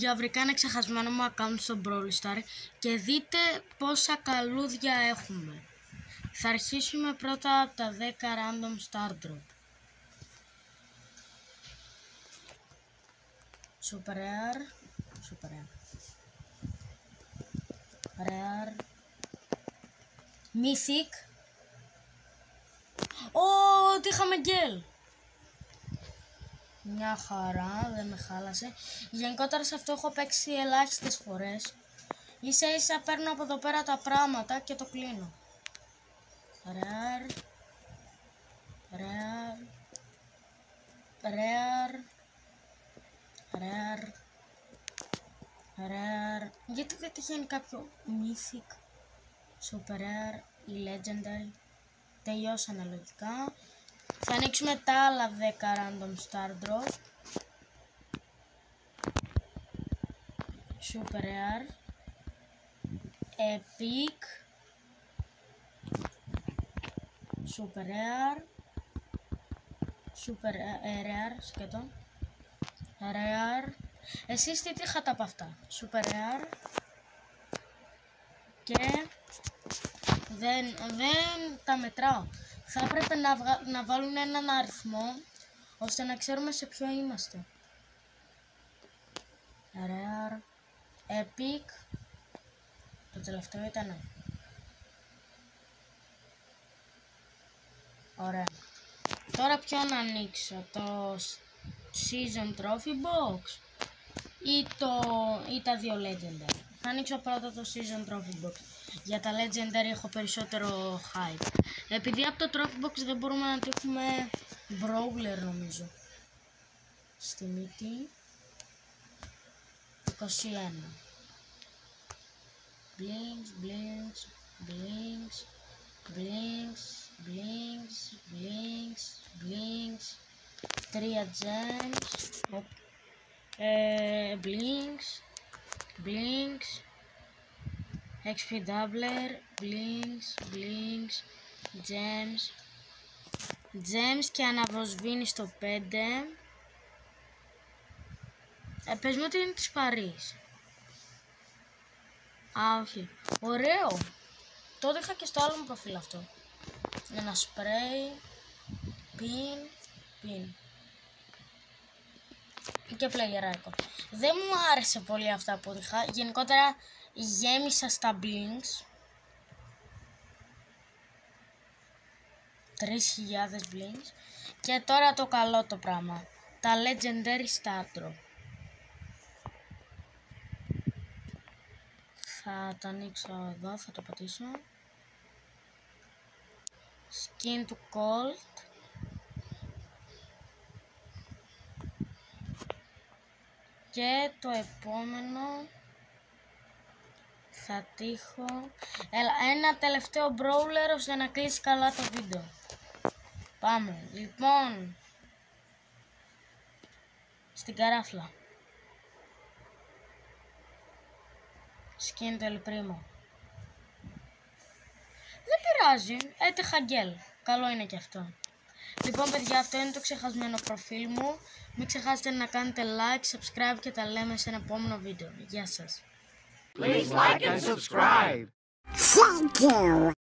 παιδιά, βρήκα ένα ξεχασμένο μου account στο Brawl Stars και δείτε πόσα καλούδια έχουμε. Θα αρχίσουμε πρώτα από τα 10 random star drop. Super rare, super rare, mythic. Τι είχαμε γκέλ. Μια χαρά, δεν με χάλασε. Γενικότερα σε αυτό έχω παίξει ελάχιστες φορές. Ίσα ίσα παίρνω από εδώ πέρα τα πράγματα και το κλείνω. Rare, rare, rare, rare, rare. Γιατί δεν τυχαίνει κάποιο mythic, super rare ή legendary. Τελειώσανε λογικά. Θα ανοίξουμε τα άλλα 10 random star drop. Super rare, epic, super rare, super rare, σκέτο, rare. Εσείς τι είχατε από αυτά? Super rare. Και δεν τα μετράω. Θα έπρεπε να βάλουν έναν αριθμό ώστε να ξέρουμε σε ποιο είμαστε. Rare, epic. Το τελευταίο ήταν. Ωραία. Τώρα ποιο να ανοίξω? Το season trophy box ή τα δύο legendary? Θα ανοίξω πρώτα το season trophy box. Για τα legendary έχω περισσότερο hype. Επειδή από το trophy box δεν μπορούμε να τύχουμε brawler νομίζω. Στη μύτη 21. Blinks, blinks, blinks, blinks, blinks, blinks, blinks. 3 gems. Blinks, blinks, XP doubler, blinks, blinks, gems, gems και αναβοσβήνει στο 5. Πες μου ότι είναι της Παρίς. Όχι. Ωραίο. Το είχα και στο άλλο μου προφίλ αυτό. Ένα spray, pin και player icon. Δεν μου άρεσε πολύ αυτά που είχα. Γενικότερα γέμισα στα blinks. 3.000 blinks. Και τώρα το καλό το πράγμα. Τα legendary star drop. Θα το ανοίξω εδώ, θα το πατήσω. Skin to Colt. Και το επόμενο θα τύχω ένα τελευταίο brawler ώστε να κλείσει καλά το βίντεο. Πάμε. Λοιπόν, στην καράφλα. Skin το El-Primo. Δεν πειράζει, έτυχα γκέλ. Καλό είναι και αυτό. Λοιπόν παιδιά, αυτό είναι το ξεχασμένο προφίλ μου. Μην ξεχάσετε να κάνετε like, subscribe και τα λέμε σε ένα επόμενο βίντεο. Γεια σας. Please like and subscribe. Thank you.